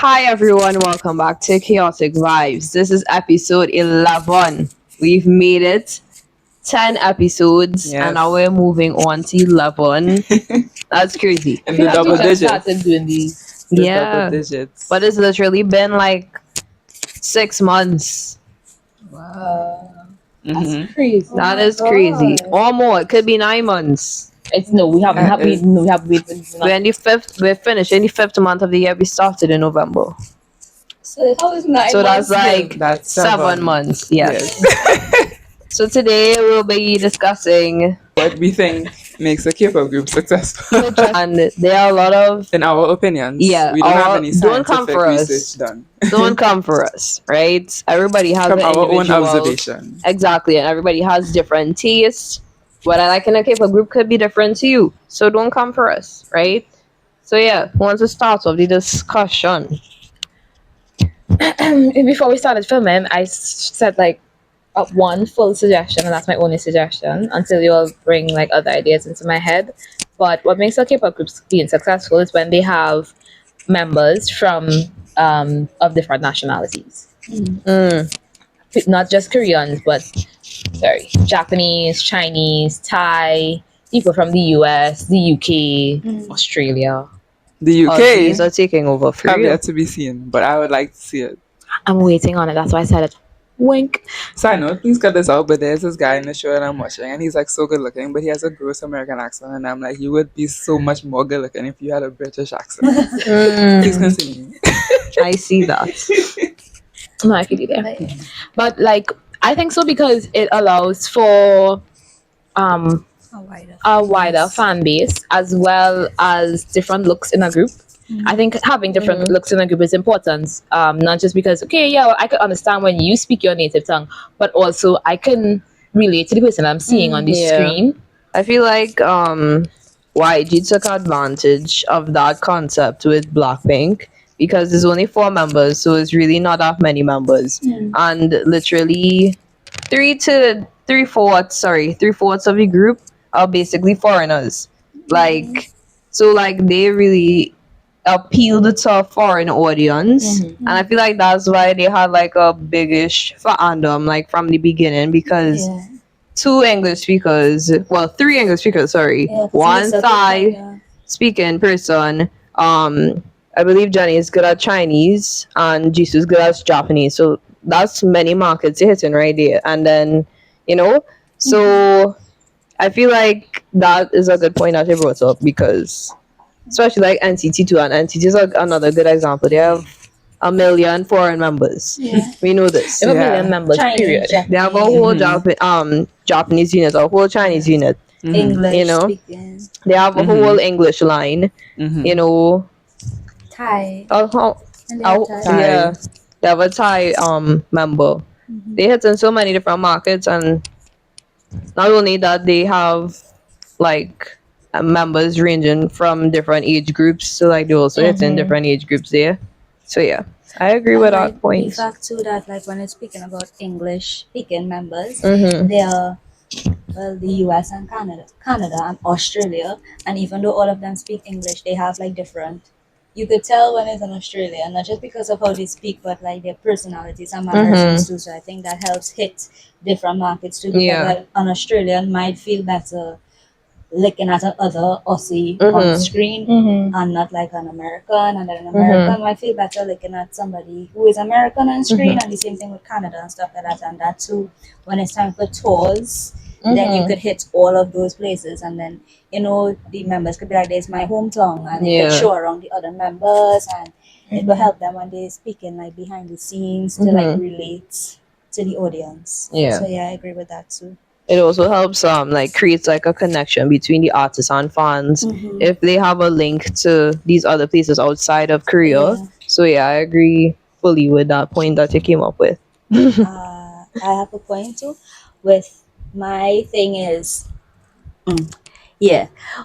Hi everyone, welcome back to Chaotic Vibes. This is episode 11. We've made it 10 episodes and now Yes. we're moving on to 11. That's crazy. In the double digits. Started doing these. The Yeah. double digits. But it's literally been like 6 months. Wow. Mhm. That's crazy. That is crazy. Or more. It could be 9 months. It's no, we haven't. That is- We have wait. We're finished in the fifth month of the year. We started in November. So how is 9 So that's months like then? That's 7 months. Yes. Yes. So today we'll be discussing, What we think makes a K-pop group successful. and there are a lot of In our opinions. Yeah, We don't have any don't come scientific for us. research done. don't come for us, right? Everybody has From an our own individual- observation. Exactly, and everybody has different tastes. What I like in a K-pop group could be different to you, so don't come for us, right? So yeah, who wants to start off the discussion? Before we started filming, I said like one full suggestion, and that's my only suggestion until you all bring like other ideas into my head. But what makes a K-pop group being successful is when they have members from of different nationalities, Mm. not just Koreans, but Japanese, Chinese, Thai, people from the US, the UK, Australia. The UK These are taking over for have you. yet to be seen, but I would like to see it. I'm waiting on it. That's why I said it. Wink. Side note, please cut this out, but there's this guy in the show that I'm watching, and he's like so good looking, but he has a gross American accent, and I'm like, you would be so much more good looking if you had a British accent. Please continue. I see that. No, I could do that. But like, I think so because it allows for a wider fan base as well as different looks in a group. I think having different looks in a group is important. Not just because I could understand when you speak your native tongue, but also I can relate to the person I'm seeing on the Yeah. screen. I feel like YG took advantage of that concept with Blackpink because there's only 4 members, so it's really not that many members, and literally three-fourths of the group are basically foreigners. Like, so like they really appealed to a foreign audience, and I feel like that's why they had like a biggish fandom like from the beginning because. 3 English speakers, one Thai speaking person. I believe Johnny is good at Chinese and Jisoo is good at Japanese. So that's many markets hitting right there. And then, so I feel like that is a good point that you brought up because, especially like NCT2, and NCT is like another good example. They have 1 million foreign members. We know this. There are a Yeah. million members, period. They have a whole Japanese unit, a whole Chinese unit. English You know? speaking, They have a whole English line. Mhm. Thai, Oh, and they have Thai. yeah. They have a Thai member. They hit in so many different markets, and not only that, they have like members ranging from different age groups. So like they also hit in different age groups there. So yeah, I agree with And, that like, point. the fact too that like when it's speaking about English speaking members, Mm-hmm. they are the US and Canada and Australia, and even though all of them speak English, they have like different. You could tell when it's an Australian, not just because of how they speak, but like their personalities and mannerisms too. So I think that helps hit different markets too. Because Yeah. like, an Australian might feel better looking at another Aussie on the screen and not like an American, and then an American might feel better looking at somebody who is American on screen, and the same thing with Canada and stuff like that. And that too, when it's time for tours, then you could hit all of those places, and then the members could be like, "There's my hometown," and you could Yeah. show around the other members, and it will help them when they're speaking like behind the scenes to like relate to the audience. Yeah. So yeah, I agree with that too. It also helps like creates like a connection between the artists and fans if they have a link to these other places outside of Korea. Yeah. So yeah, I agree fully with that point that you came up with. I have a point too. With my thing is,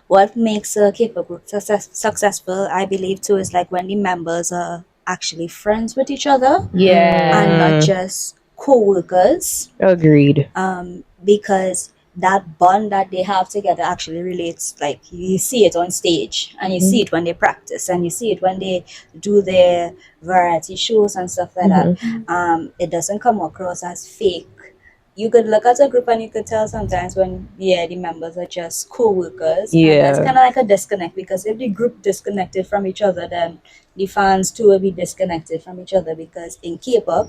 what makes a K-pop group successful, I believe too, is like when the members are actually friends with each other Yeah. and not just co-workers. Agreed. Because that bond that they have together actually relates. Like you see it on stage, and you see it when they practice, and you see it when they do their variety shows and stuff like that. It doesn't come across as fake. You could look at a group and you could tell sometimes when the members are just co-workers, and that's Yeah. kind of like a disconnect, because if the group disconnected from each other, then the fans too will be disconnected from each other. Because in K-pop,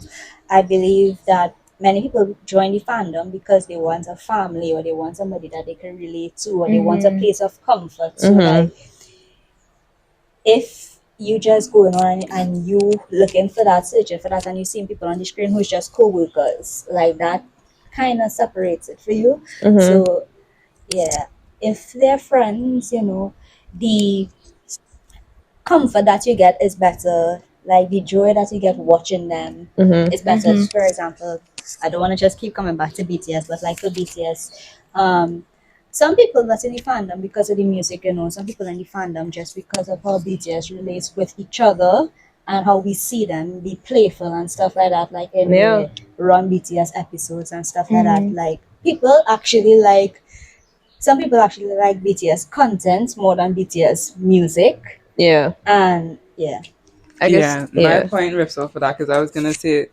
I believe that many people join the fandom because they want a family, or they want somebody that they can relate to, or they want a place of comfort. So like, if you just going on and you looking for that, searching for that, and you seeing people on the screen who's just co-workers, like that kind of separates it for you. So yeah, if they're friends, the comfort that you get is better. Like the joy that you get watching them is better. For example, I don't want to just keep coming back to BTS, but like for BTS, some people that's in the fandom because of the music, some people in the fandom just because of how BTS relates with each other and how we see them be playful and stuff like that, like in Yeah. the Run BTS episodes and stuff like that. Like people actually like some people actually like BTS content more than BTS music. Yeah. And yeah. I guess. Yeah, my Yeah. point rips off of that because I was gonna say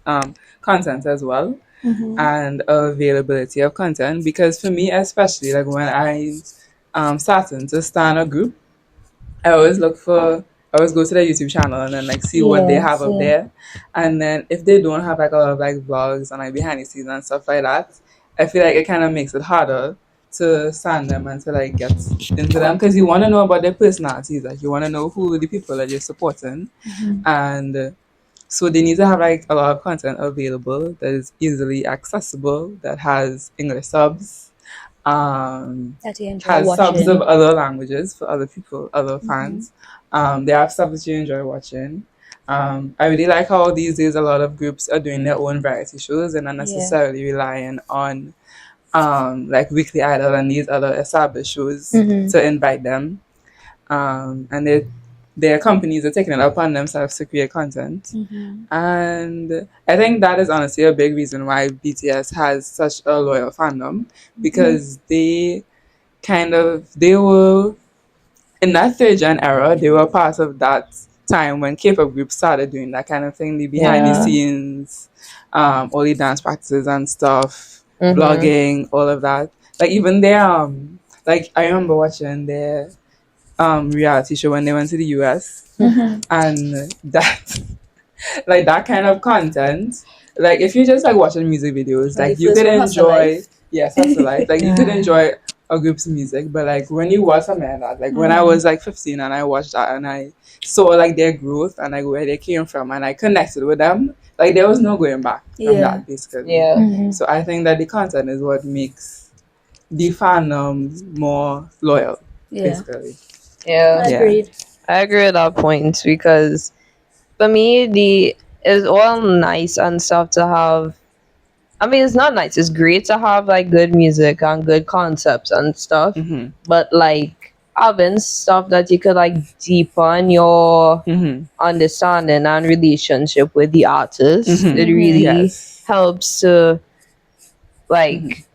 content as well, and availability of content, because for me especially, like when I starting to start a group, I always look for, I always go to their YouTube channel and then like see what they have up there. And then if they don't have like a lot of like vlogs and like behind the scenes and stuff like that, I feel like it kind of makes it harder to stand them and to like get into them, because you want to know about their personalities, like you want to know who the people that you're supporting. And so they need to have like a lot of content available that is easily accessible, that has English subs, That you enjoy has subs watching. of other languages for other people, other fans. They have stuff that you enjoy watching. I really like how these days a lot of groups are doing their own variety shows and not necessarily relying on like Weekly Idol and these other established shows to invite them. And their companies are taking it upon themselves to create content. And I think that is honestly a big reason why BTS has such a loyal fandom, because they were in that third gen era, they were part of that time when K-pop groups started doing that kind of thing, the behind the scenes, all the dance practices and stuff, vlogging, all of that. Like even their like I remember watching their reality show when they went to the US, and that like that kind of content. Like if you just like watching music videos, When like the you first could one, Hustle enjoy, Life. yes, that's the life. Like you could enjoy a group's music, but like when you watch something like that, like when I was like 15 and I watched that and I saw like their growth and like where they came from and I connected with them, like there was no going back from that basically. Yeah. So I think that the content is what makes the fandom more loyal, basically. Yeah. Agreed. I agree with that point because for me, it's all nice and stuff to have. I mean, it's not nice. It's great to have like good music and good concepts and stuff, Mm-hmm. but like having stuff that you could like deepen your Mm-hmm. understanding and relationship with the artist, it really Yes. helps to like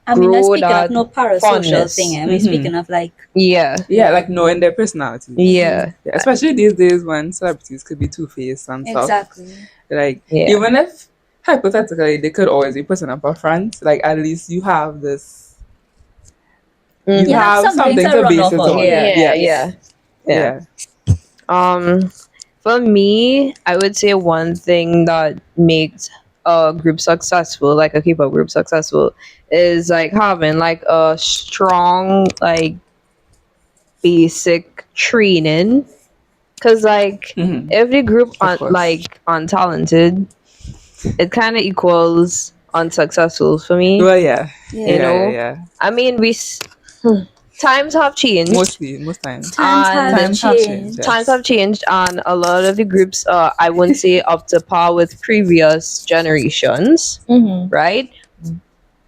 I mean, not grow speaking of that no parasocial thing. fondness. I mean, speaking of like, Yeah, Yeah, like knowing their personalities. yeah, Yeah, especially these days when celebrities could be two-faced and stuff. exactly. Like, yeah. even if hypothetically they could always be putting up a front, like at least you have this, you You have have something something to to run base off it of. on. Yeah, Yes. yeah, yeah. Yeah. For me, I would say one thing that makes a group successful, like a K-pop group successful, is like having like a strong like basic training. Cause like Mm-hmm. if the group Of course. like untalented, it kind of equals unsuccessful for me. Well, yeah. You Yeah, yeah, know, yeah. I mean times have changed Most times. Times have and Times have changed, changed. times have yes. changed and a lot of the groups I wouldn't say up to par with previous generations, right?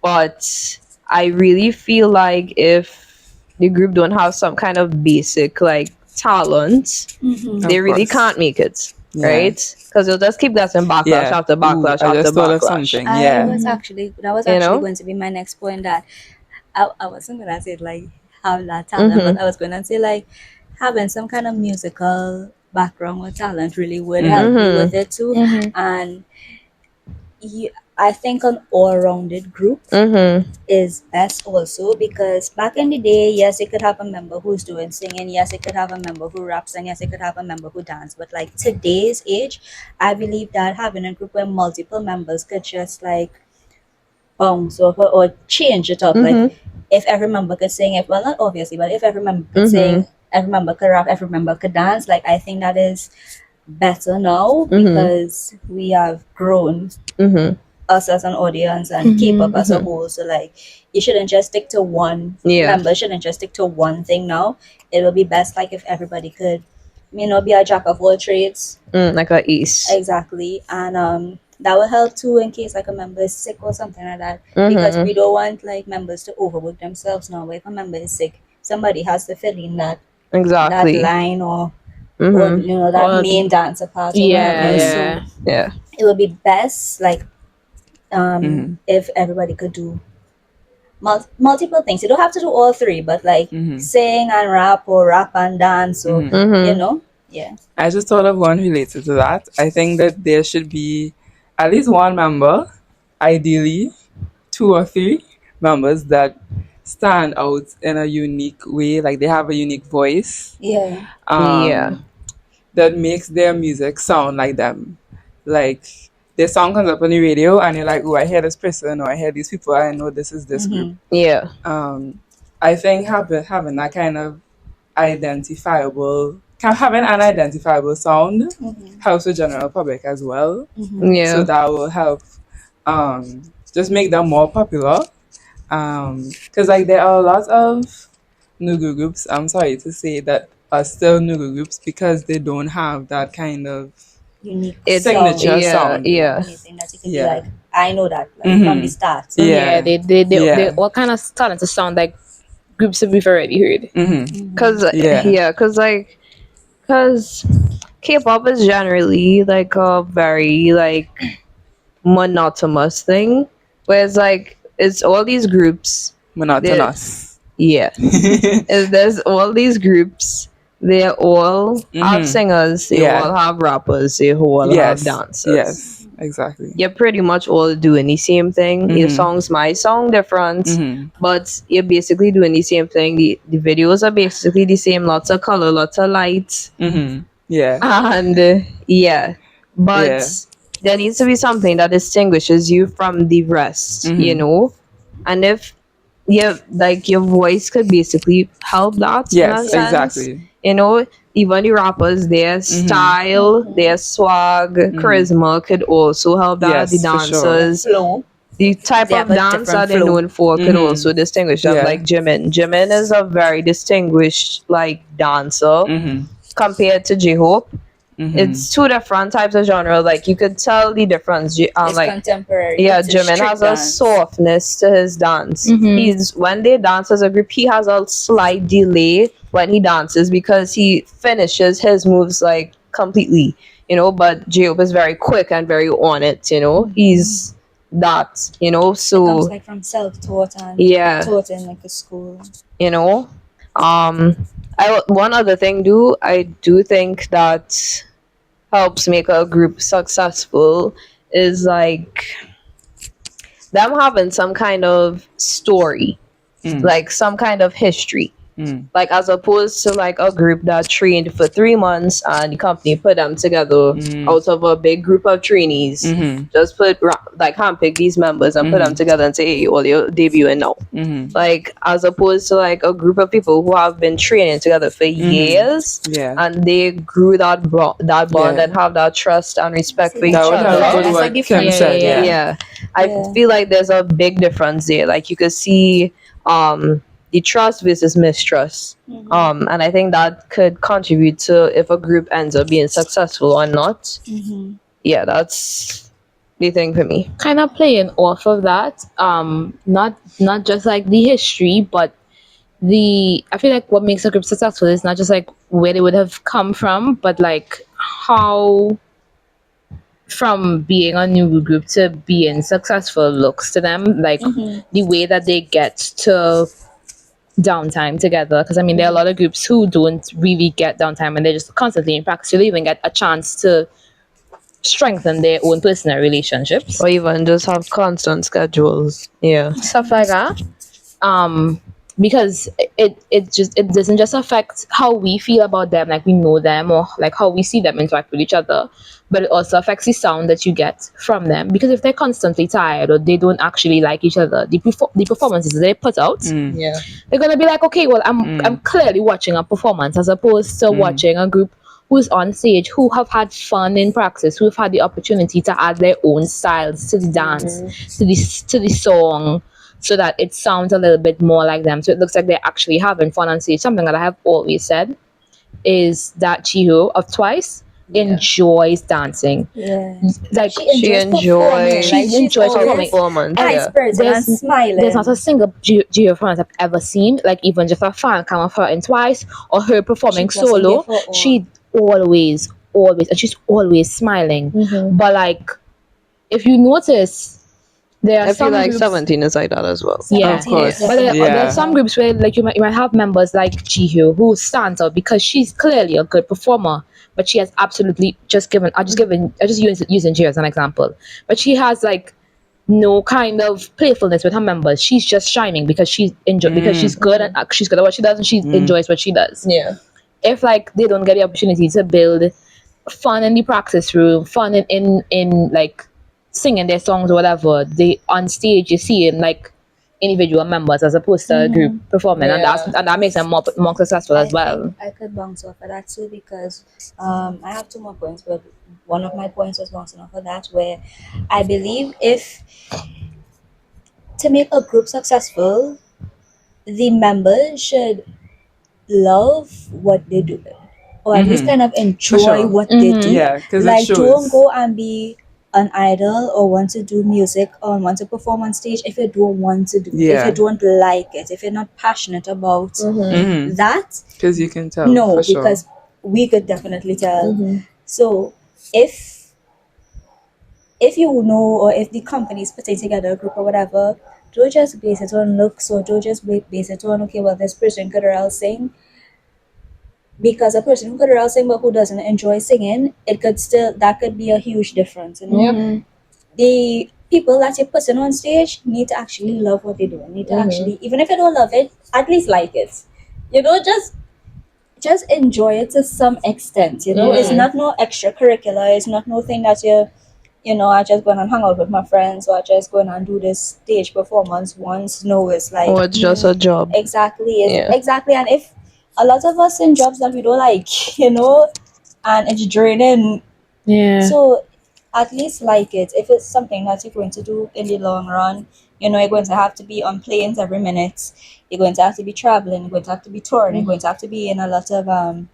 But I really feel like if the group don't have some kind of basic like talent, they Of really course. can't make it, Yeah. right? Because they'll just keep getting backlash Yeah. after Ooh, backlash I after just thought of backlash. something. Yeah. That was You actually know? going to be my next point, that I wasn't gonna say like have that talent, but I was gonna say like having some kind of musical background or talent really would help you with it too. And I think an all-rounded group is best also, because back in the day, yes, it could have a member who's doing singing, yes, it could have a member who raps, and yes, it could have a member who dance. But like today's age, I believe that having a group where multiple members could just like bounce off or change it up. Like if every member could sing, if well, not obviously, but if every member could sing, every member could rap, every member could dance. Like I think that is better now because we have grown us as an audience and K-pop as a whole. So like you shouldn't just stick to one member, shouldn't just stick to one thing now. It will be best like if everybody could, be a jack of all trades. Like a ace. Exactly. And that will help too in case like a member is sick or something like that. Because we don't want like members to overwork themselves now. But if a member is sick, somebody has to fill in that line or that main dancer part or whatever. So it would be best like if everybody could do multiple things. You don't have to do all three, but like sing and rap or rap and dance or yeah. I just thought of one related to that. I think that there should be at least one member, ideally two or three members that stand out in a unique way, like they have a unique voice. Yeah. That makes their music sound like them. Like their song comes up on the radio and you're like, oh, I hear this person or I hear these people, I know this is this group. Yeah. I think having that kind of having an identifiable sound helps the general public as well. Yeah. So that will help just make them more popular. Because like there are a lot of Nugu groups, I'm sorry to say, that are still Nugu groups because they don't have that kind of unique signature sound. Yeah. Anything that you can be like, I know that like, from the start. So They all kind of starting to sound like groups that we've already heard. Cause K-pop is generally like a very like monotonous thing, whereas like it's all these groups. Monotonous. Yeah. There's all these groups. They all have singers. They all have rappers. They all have dancers. Yes, exactly. You're pretty much all doing the same thing. Your songs might sound different, but you're basically doing the same thing. The videos are basically the same. Lots of color, lots of light. Yeah. And but there needs to be something that distinguishes you from the rest, and if like your voice could basically help that in a sense. Exactly. Even the rappers, their style, their swag, charisma could also help that. Yes, the dancers, the type of dance that they're known for could also distinguish them. Like Jimin is a very distinguished like dancer compared to J-Hope. It's two different types of genre. Like you could tell the difference. It's like contemporary. Yeah, it's Jimin has a softness to his dance. He's when they dance as a group, he has a slight delay when he dances because he finishes his moves like completely. But J-Hope is very quick and very on it. He's that. So it comes like from self-taught and taught in like a school. One other thing I do think that helps make a group successful is like them having some kind of story, like some kind of history. Like as opposed to like a group that trained for 3 months and the company put them together out of a big group of trainees. Just like handpick these members and put them together and say, hey, all you're debuting now. Like as opposed to like a group of people who have been training together for years and they grew that bond and have that trust and respect for each other. I feel like there's a big difference there. Like you could see the trust versus mistrust. And I think that could contribute to if a group ends up being successful or not. Yeah, that's the thing for me. Kind of playing off of that, not just like the history, but I feel like what makes a group successful is not just like where they would have come from, but like how from being a new group to being successful looks to them, like the way that they get to downtime together. Because I mean, there are a lot of groups who don't really get downtime and they're just constantly in practice. You don't even get a chance to strengthen their own personal relationships, Or even just have constant schedules. Yeah. stuff like that. Because it doesn't just affect how we feel about them, like we know them, or like how we see them interact with each other, but it also affects the sound that you get from them. Because if they're constantly tired or they don't actually like each other, the performances that they put out, Yeah. they're gonna be like, okay, well, I'm clearly watching a performance as opposed to watching a group who's on stage, who have had fun in practice, who've had the opportunity to add their own styles to the dance, to the song, so that it sounds a little bit more like them. So it looks like they're actually having fun on stage. Something that I have always said is that Chiho of Twice enjoys dancing. Yeah. Like She Performing. enjoys Like, she enjoys her performing. performance. high Yeah. spirited and smiling. There's not a single Geo performance I've ever seen, like even just a fan cam of her in Twice or her performing She doesn't solo. give her all. She always, and she's always smiling. But like, if you notice, there are I feel some like groups. 17 is like that as well. Yeah, Of course. but there Yeah. are some groups where like you might have members like Jihyo who stands out because she's clearly a good performer, but she has absolutely I just using Jihyo as an example, but she has like no kind of playfulness with her members. She's just shining because because she's good at she's good at what she does and she enjoys what she does. Yeah. If like they don't get the opportunity to build fun in the practice room, fun in like singing their songs or whatever, they on stage you see in like individual members as opposed to a group performing, and that makes them more successful as well. think I could bounce off of that too because I have two more points, but one of my points was bouncing off of that where I believe if to make a group successful, the members should love what they do, or at least kind of enjoy sure. what they do. Yeah, because it Like, shows. don't go and be an idol or want to do music or want to perform on stage if you don't want to do it, if Yeah. you don't like it, if you're not passionate about that. Because you can tell. No, for sure. because we could definitely tell. So if you know, or if the company is putting together a group or whatever, don't just base it on looks, or don't just base it on, okay, well, this person could or else sing. Because a person who could or else sing but who doesn't enjoy singing, that could be a huge difference. You know? The people that you're putting on stage need to actually love what they do. Need to actually, even if you don't love it, at least like it. You know, just enjoy it to some extent. You know, it's not no extracurricular. It's not no thing that I just going and hang out with my friends, or I just going and do this stage performance once. No, it's like, Or it's just a job. exactly, Yeah. exactly. And if a lot of us in jobs that we don't like, and it's draining, so at least like it. If it's something that you're going to do in the long run, you're going to have to be on planes every minute. You're going to have to be traveling. You're going to have to be touring. You're going to have to be in a lot of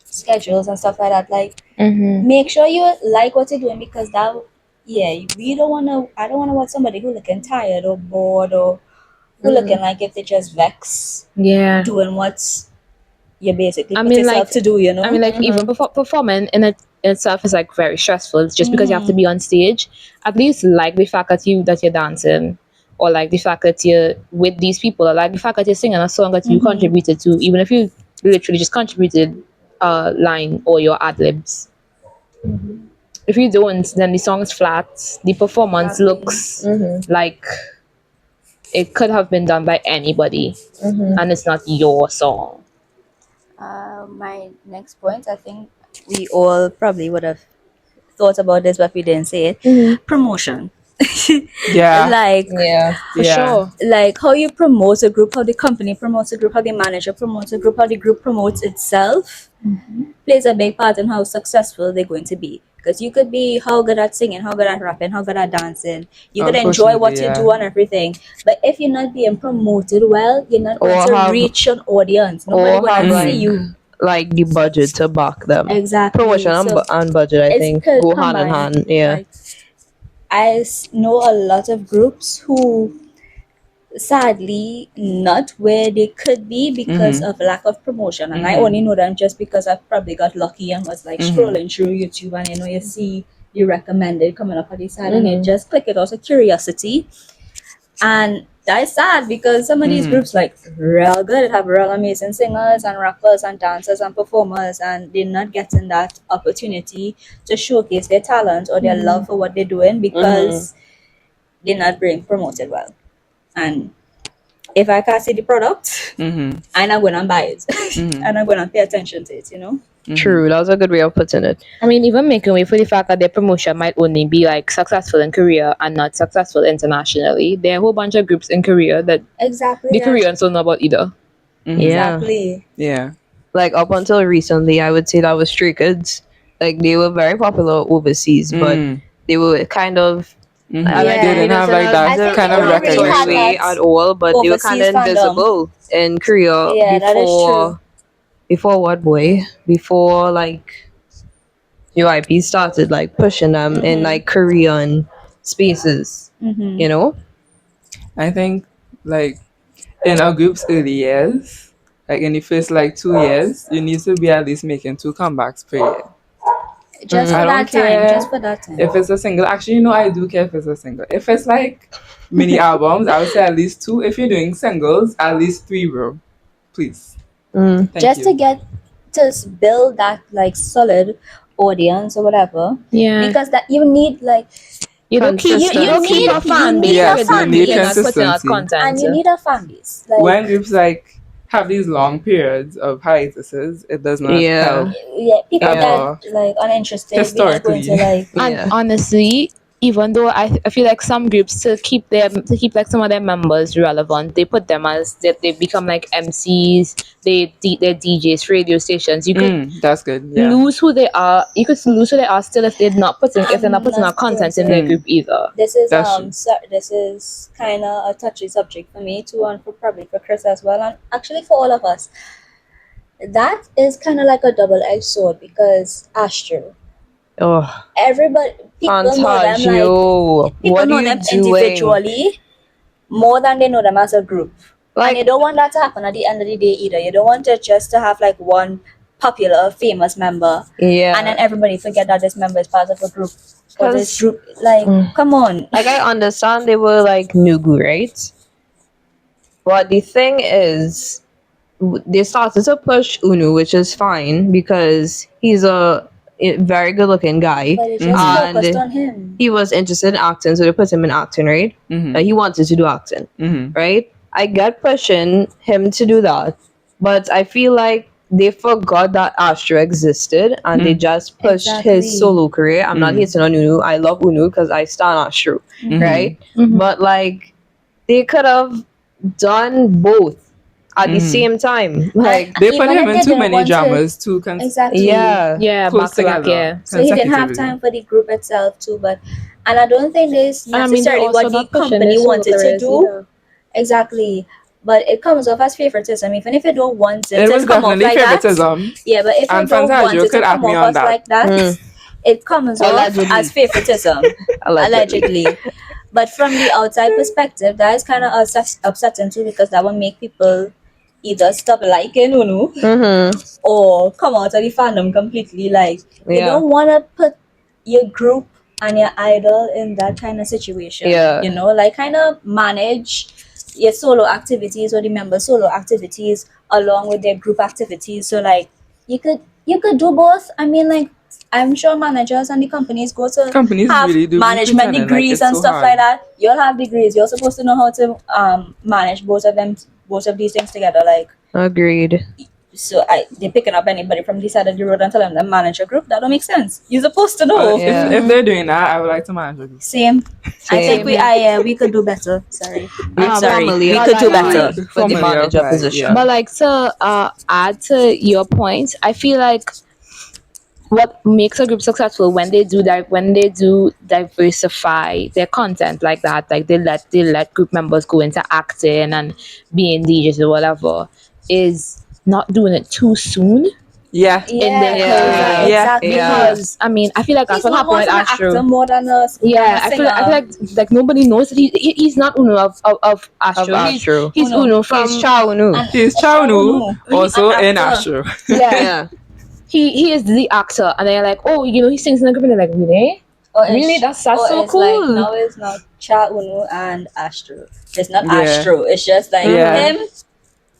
schedules and stuff like that. Like, make sure you like what you're doing, because we don't want to. I don't want to watch somebody who looking tired or bored, or who looking like if they just vex doing what you basically put yourself to do. I mean, like even performing in itself is like very stressful. It's just because you have to be on stage. At least like the fact that you're dancing, or like the fact that you're with these people, or like the fact that you're singing a song that you contributed to, even if you literally just contributed a line or your ad libs. If you don't, then the song is flat. The performance looks like it could have been done by anybody, and it's not your song. My next point, I think we all probably would have thought about this, but we didn't say it. Promotion. Yeah. Like, For sure. like how you promote a group, how the company promotes a group, how the manager promotes a group, how the group promotes itself plays a big part in how successful they're going to be. Because you could be how good at singing, how good at rapping, how good at dancing. You could enjoy what you do and everything. But if you're not being promoted well, you're not going to reach an audience. Nobody going to see you. Like the budget to back them. Exactly. Promotion and budget, I think, go hand in hand. Yeah. Like, I know a lot of groups who sadly not where they could be because of lack of promotion, and I only know them just because I probably got lucky and was like scrolling through YouTube, and you see you recommended coming up on the side, and you just click it out of curiosity. And that's sad because some of these groups like real good, have real amazing singers and rappers and dancers and performers, and they're not getting that opportunity to showcase their talent or their love for what they're doing because they're not being promoted well. And if I can't see the product, I'm not going to buy it. And I'm going to pay attention to it, you know? True, that was a good way of putting it. I mean, even making way for the fact that their promotion might only be like successful in Korea and not successful internationally. There are a whole bunch of groups in Korea that Exactly. the Koreans don't know about either. Yeah. Exactly. Yeah. Like up until recently, I would say that was Stray Kids. Like they were very popular overseas, but they were kind of I They didn't have like I that think kind they of don't really have recognition. that at all, but they were kind of overseas fandom. invisible in Korea Yeah, that is true. before what boy? Before like UIP started like pushing them in like Korean spaces, you know? I think like in our group's early years, like in the first like 2 years, you need to be at least making 2 comebacks per year. Just I for don't that care time. Just for that time. if it's a single. Actually, you know, I do care if it's a single. If it's like mini albums, I would say at least 2. If you're doing singles, at least 3, bro. Please. Thank Just you. to get to build that like solid audience or whatever. Yeah. Because that you need like You don't keep a fan base. Yes, you need You're not putting out consistency. content. and you need a fan base. Like When groups like have these long periods of hiatuses, it does not Yeah. help. people Ever. get like uninterested. They're not going to Historically. like And honestly, even though I feel like some groups to keep like some of their members relevant, they put them as they become like MCs, they're DJs, radio stations. You could That's good. Yeah. lose who they are. You could lose who they are still if they're not putting out content in their group either. this is That's true. this is kind of a touchy subject for me too, and for probably for Chris as well, and actually for all of us. That is kind of like a double-edged sword because Astro, Oh, everybody, people know them like Fantagio. people What know are you them doing? individually more than they know them as a group. And you don't want that to happen at the end of the day either. You don't want it just to have like one popular, famous member, Yeah. and then everybody forget that this member is part of a group. Or this 'Cause- group, like, come on. Like I understand they were like Nugu, right? But the thing is, they started to push Unu, which is fine because he's a very good-looking guy. But it just And focused on him. he was interested in acting, so they put him in acting, right? He wanted to do acting, right? I get pushing him to do that, but I feel like they forgot that Astro existed and they just pushed Exactly. his solo career. I'm not hating on Unu. I love Unu because I stand Astro, right? But like they could have done both at the same time. Like They put Even him if in they too didn't many want to- dramas too Exactly. Yeah, close back to back, together. yeah. So he didn't have consecutively. time for the group itself too, and I don't think this And I mean, they're necessarily also what the not pushing company their solo wanted to careers do. either. Exactly. But it comes off as favoritism, even if you don't want it, It to was come off definitely like that. favoritism. Yeah, but if you And don't want Fantagio it to could add come me off on as that. like that, it comes Allegedly. off as favoritism. Allegedly. But from the outside perspective, that is kind of upsetting too, because that will make people either stop liking Unu or come out of the fandom completely. Like, you Yeah. don't want to put your group and your idol in that kind of situation. Yeah. You know, like kind of manage your solo activities or the member solo activities along with their group activities. So like you could do both. I mean, like, I'm sure managers and the companies go to Companies have really do be management pretending like degrees it's and so stuff hard. like that. You'll have degrees. You're supposed to know how to manage both of these things together. Like, agreed. so they're picking up anybody from the side of the road and telling them manage a group. That don't make sense. You're supposed to know. Yeah. If they're doing that, I would like to manage a group. Same. I think Same. we could do better. Sorry. Formally We could do apply better. for the Formally manager apply, position. yeah. But like to add to your point, I feel like what makes a group successful when they do diversify their content like that, like they let group members go into acting and being DJs or whatever, is not doing it too soon Yeah. in their Yeah. career. Yeah. Exactly. Because I mean, I feel like that's He's what happened more with an Astro. actor more than a Yeah, I feel like nobody knows that he's not Uno of Astro. Of Astro. He's Uno. Uno from He's Chow Nu. He's Chow Nu, also in Astro. yeah. He is the actor, and they're like, oh, he sings in the group, and they're like, really? Or Really, it's, that's or so it's like cool. now it's not Cha Unu and Astro. It's not Yeah. Astro. It's just like Yeah. him,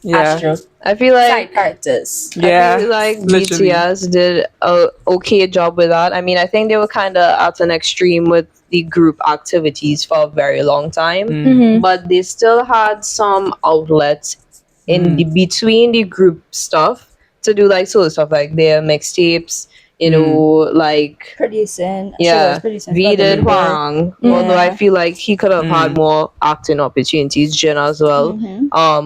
Yeah. Astro. I feel Side like characters. Yeah. I feel like literally. BTS did a okay job with that. I mean, I think they were kind of at an extreme with the group activities for a very long time, Mm-hmm. but they still had some outlets in the Mm. between the group stuff to do like solo stuff, like their mixtapes. You know, like Producing. Sugar yeah, was producing V for the did label. Hwarang. Yeah. Although I feel like he could have had more acting opportunities, Jin as well.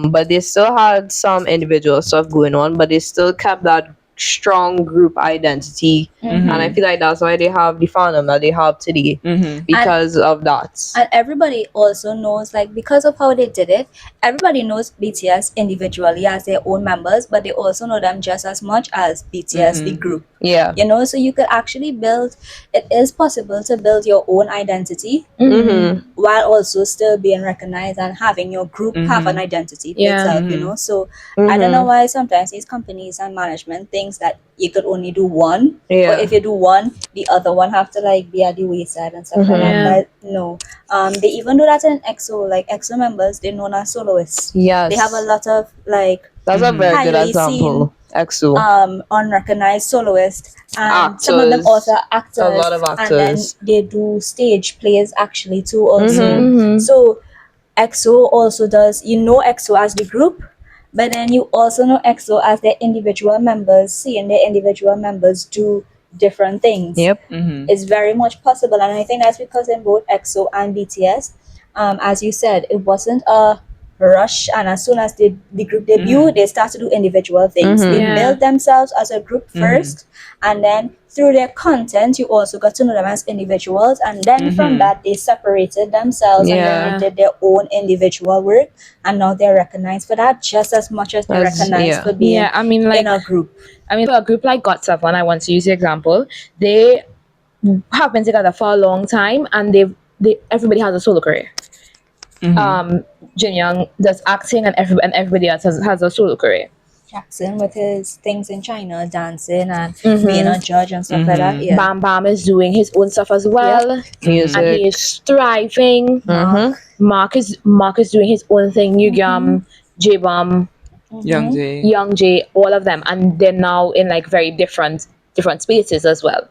But they still had some individual stuff going on, but they still kept that strong group identity. And I feel like that's why they have the fandom that they have today because of that. And everybody also knows, like, because of how they did it, everybody knows BTS individually as their own members, but they also know them just as much as BTS, the group. Yeah. You know, so you could actually build, it is possible to build your own identity while also still being recognized and having your group have an identity for Yeah. itself, you know. So I don't know why sometimes these companies and management thinks that you could only do one, or if you do one, the other one have to like be at the wayside and stuff like that. Yeah. But no, they even do that in EXO. Like EXO members, they're known as soloists. Yes. They have a lot of like That's a very good highly example. EXO. unrecognized soloists, and some of them Actors. also are actors, A lot of and then actors. they do stage plays actually too also. Mm-hmm. So EXO also does, you know, EXO as the group, but then you also know EXO as their individual members, seeing their individual members do different things. Yep. It's very much possible, and I think that's because in both EXO and BTS, as you said, it wasn't a rush, and as soon as the group debuted, they start to do individual things. They Yeah. build themselves as a group first, and then through their content, you also got to know them as individuals, and then from that, they separated themselves and then Yeah. they did their own individual work, and now they're recognized for that just as much as they're recognized for being Yeah, I mean, like, in a group. for a group like GOT7, I want to use the example. They have been together for a long time, and they everybody has a solo career. Jin Young does acting, and everybody else has a solo career. Jackson with his things in China, dancing and being a judge and stuff like that. Yeah. Bam Bam is doing his own stuff as well, Music. and he is thriving. Mark is doing his own thing. Yugyeom, J Bam, Young J. Young J, all of them, and they're now in like very different spaces as well.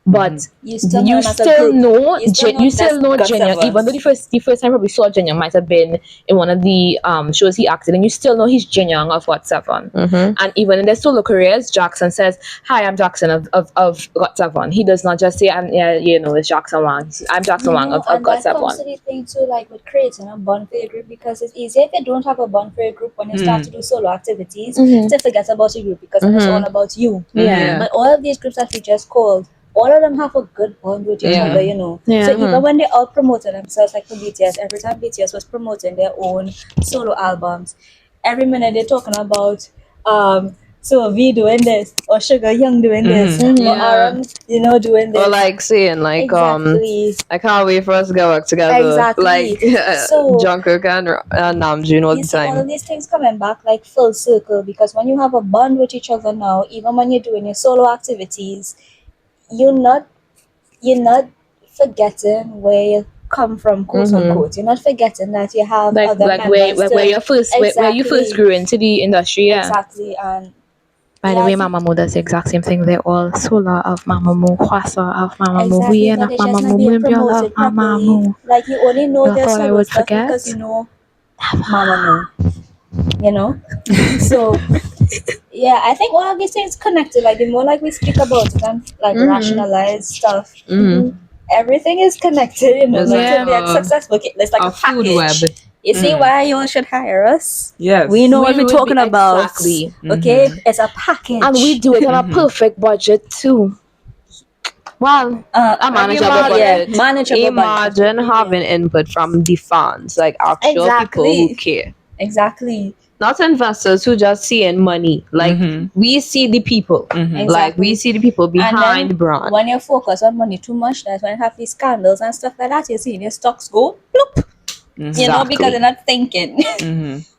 But You still you know them as a still group. know You still know you still know that's Jin Young, GOT7. even though the first time probably saw Jin Young might have been in one of the shows he acted in. You still know he's Jin Young of GOT7. And even in their solo careers, Jackson says, "Hi, I'm Jackson of GOT7." He does not just say, "I'm it's Jackson Wang." I'm Jackson Wang of And that comes GOT7. to the thing too, like with creating a bond for your group, because it's easier if you don't have a bond for your group when you start to do solo activities to forget about your group, because then it's all about you. Yeah. But all of these groups that we just called, all of them have a good bond with each other, you know. Yeah. So even when they all promoted themselves, like for BTS, every time BTS was promoting their own solo albums, every minute they're talking about so V doing this, or Sugar Young doing this, or Yeah. RM, you know, doing this. Or like saying like Exactly. I can't wait for us to get back together. Exactly. Like So- Jungkook and Namjoon all You the see all of time. these things coming back like full circle, because when you have a bond with each other now, even when you're doing your solo activities, you're not forgetting where you come from, quote unquote. You're not forgetting that you have Like other like members where you first where you first grew into the industry. Yeah. Exactly. And By the way, Mamamoo does the exact same thing. They're all Sola of Mamamoo, Kwasa of Mamamoo, exactly, Huyen but of it's just not Mamamoo, being Mumbyol promoted of properly. Mamamoo. Like you only know You their thought I solo would stuff forget? because you know Mamamoo. You know? So yeah, I think all of these things connected. Like the more like we speak about it and like rationalize stuff, everything is connected. You know, It's like like to be a successful. There's like a food package. web. You see why you all should hire us? Yes. We know what We we're would talking be- about. exactly. Okay, it's a package, And we do it on a perfect budget too. Well, a manageable budget. manageable budget. Imagine having input from the fans, like actual people Exactly. who care. Exactly. Not investors who just seeing money. Like we see the people. Like we Exactly. see the people behind the brand. When you focus on money too much, that's when you have these scandals and stuff like that. You see your stocks go bloop. You know, because they're not thinking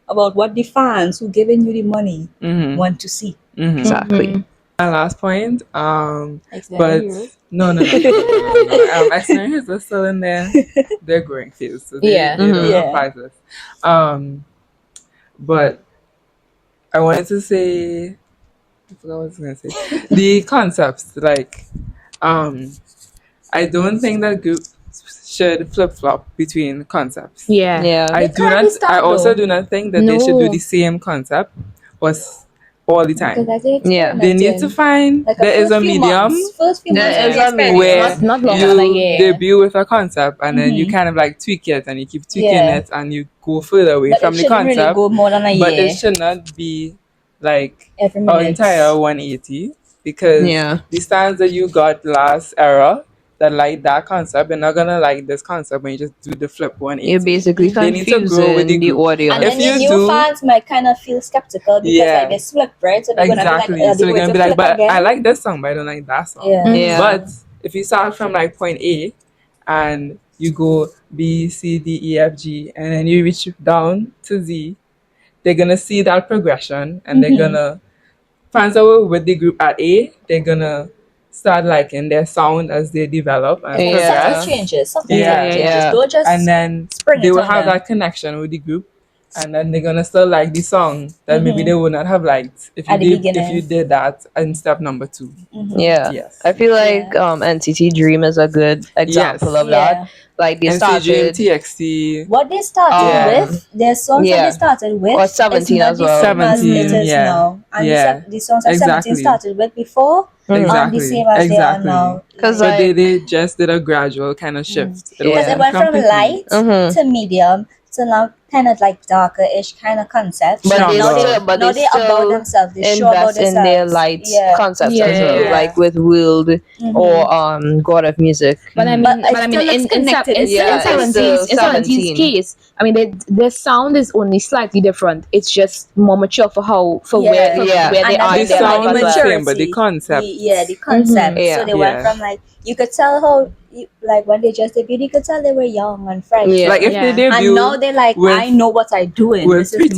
about what the fans who giving you the money want to see. Exactly. my last point. But Extended no. Experience is still in their growing phase, so Yeah. they don't Yeah. apply to us. But I wanted to say, I forgot what I was gonna say. The concepts, like, I don't think that groups should flip flop between concepts. Yeah. Yeah. I They do can't not. be stuck, I also though. do not think that they should do No. the same concept was all the Because time. that's the Yeah. They need to experimenting. find Like there is a medium First few months There of is the a medium. experience. Not where longer than a you year. debut with a concept and then you Mhm. kind of like tweak it and you keep tweaking Yeah. it and you go further away But from it the shouldn't really concept. go more than a But it year. should not be like Every an minute. entire 180 because Yeah. the stands that you got last era that like that concept, you're not gonna like this concept when you just do the flip 180. You're basically They need to grow with the confusing the group. audience. And If then your you new do- fans might kind of feel skeptical because Yeah. like they flip, right? So they're Exactly. gonna be like, So they're you're going gonna to be like, flip but again. I like this song, but I don't like that song. Yeah. Yeah. But if you start from like point A and you go B, C, D, E, F, G, and then you reach down to Z, they're gonna see that progression and they're gonna fans that were with the group at A, they're gonna start liking their sound as they develop and Yeah. progress. Something changes. Something Yeah. changes. Yeah. Don't just And then spring they it will on have them. that connection with the group and then they're gonna still like the song that maybe they would not have liked if you At the did beginning. that in step number 2. Yeah. Yes. I feel like NCT Dream is a good example Yes. of that. Like they NC Dream, started TXT, What they started Yeah. with, their songs that Yeah. they started with, Or 17 is not as well. the same as it 17, is yeah. now. And Yeah. the songs that Exactly. 17 started with before aren't Exactly. the same as they are now. 'Cause, But like- they just did a gradual kind of shift. It Yeah. Because it wasn't went from completely- light Mhm. to medium to now kind of like darker-ish kind of concept. But they Stronger. still, but now they they about still themselves. They show about invest in their themselves. light Yeah. concepts Yeah, as well, yeah. like with World or God of Music. But I mean, But it but I mean, still in looks connected. It's still Yeah, it's still 17's 17. case, I mean, the sound is only slightly different. It's just more mature for Yeah. where they And are then The in their sound life is as well. the same, but the concept. The concept. Mhm. So they Yeah. went from like you could tell how like when they just debuted, you could tell they were young and fresh. Yeah. Like if Yeah. they And debut now they're like, with- I know what I'm doing. with This is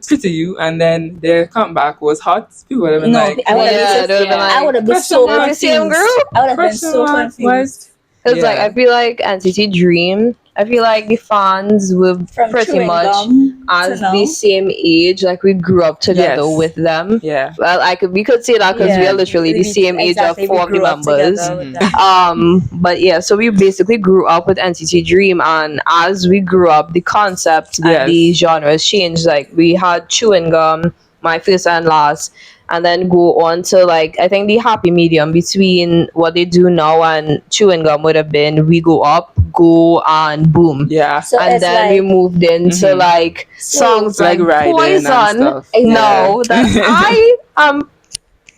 Pretty You, and then their comeback was hot, people would have been No, like, I would have Yeah, been, they would've been I like, would have been question so mark. Is it the same confused. group? I would have been Question so mark, confused. Because like Yeah. I feel like NCT Dream, I feel like the fans were From pretty chewing much gum as to now. the same age. Like we grew up together Yes. with them. Yeah. Well, we could say that because we Yeah. are literally the same age Exactly, of we 40 grew up members. together with Mhm. them. But yeah, so we basically grew up with NCT Dream, and as we grew up, the concept Yes. and the genres changed. Like we had chewing gum, my first and last, and then go on to like I think the happy medium between what they do now and chewing gum would have been we go up, go and boom. Yeah. So And it's then like we moved into Mhm. like songs Like like, Riding and Poison. stuff. No, Yeah. that I am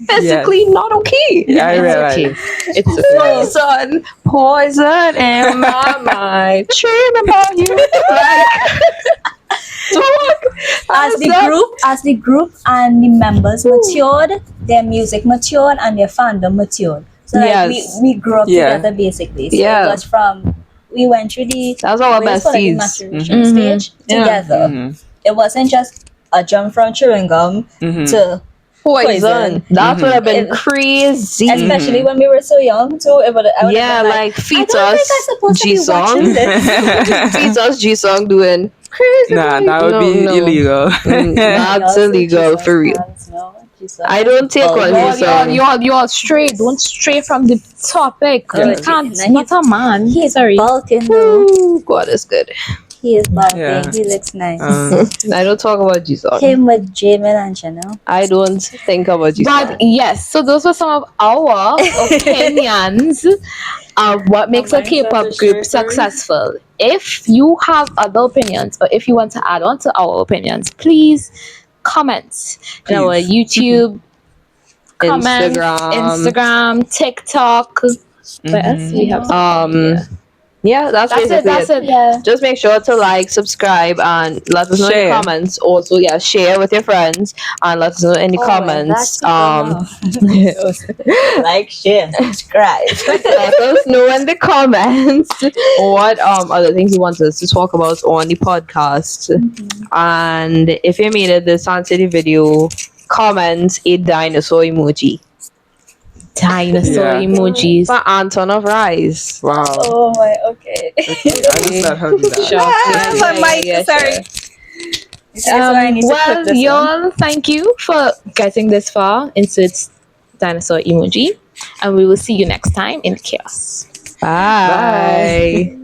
physically not okay. Yeah, I It's realize. okay. It's Poison, poison in my mind, dreaming about you. Like, as the group and the members matured, their music matured and their fandom matured. So like Yes. we grew up Yeah. together basically. So Yeah. it was from we went through the That's our ways for the besties. maturation Mhm. stage Yeah. together. Mhm. It wasn't just a jump from chewing gum Mhm. to Poison. That would have been It- crazy. especially when we were so young too. It would I would Yeah, have been like I don't think I'm Fetus supposed to G be song. watching this. Fetus G song doing crazy. Nah, that would No, be no. illegal. That's illegal for real. I don't take one Y'all, G song. y'all stray. Don't stray from the topic. Yeah. We can't. Nah, Not a man. He's Sorry. bulking though. Ooh, God is good. He is bulking. Yeah. He looks nice. I don't talk about G song. Him with Jamin and Chanel. I don't think about G song. But yes, so those were some of our opinions of what makes a K-pop group successful. If you have other opinions or if you want to add on to our opinions, please comment in our Please. YouTube, comment, Instagram. Instagram, TikTok. Where else we have? Yeah, that's That's it. basically That's it. Yeah. Just make sure to like, subscribe, and let us know in Share. the comments. Also, yeah, share with your friends and let us know in the comments. Like, share, subscribe. Let us know in the comments what other things you want us to talk about on the podcast. And if you made it this onto the video, comment a dinosaur emoji. dinosaur Yeah. emojis. For Anton of Rise. Wow. Oh my, okay. Okay, I'll just let her do that. Sure. Ah, my mic, sorry. Sure. You see, so I need to clip Well, this one. y'all, thank you for getting this far into its dinosaur emoji, and we will see you next time in chaos. Bye.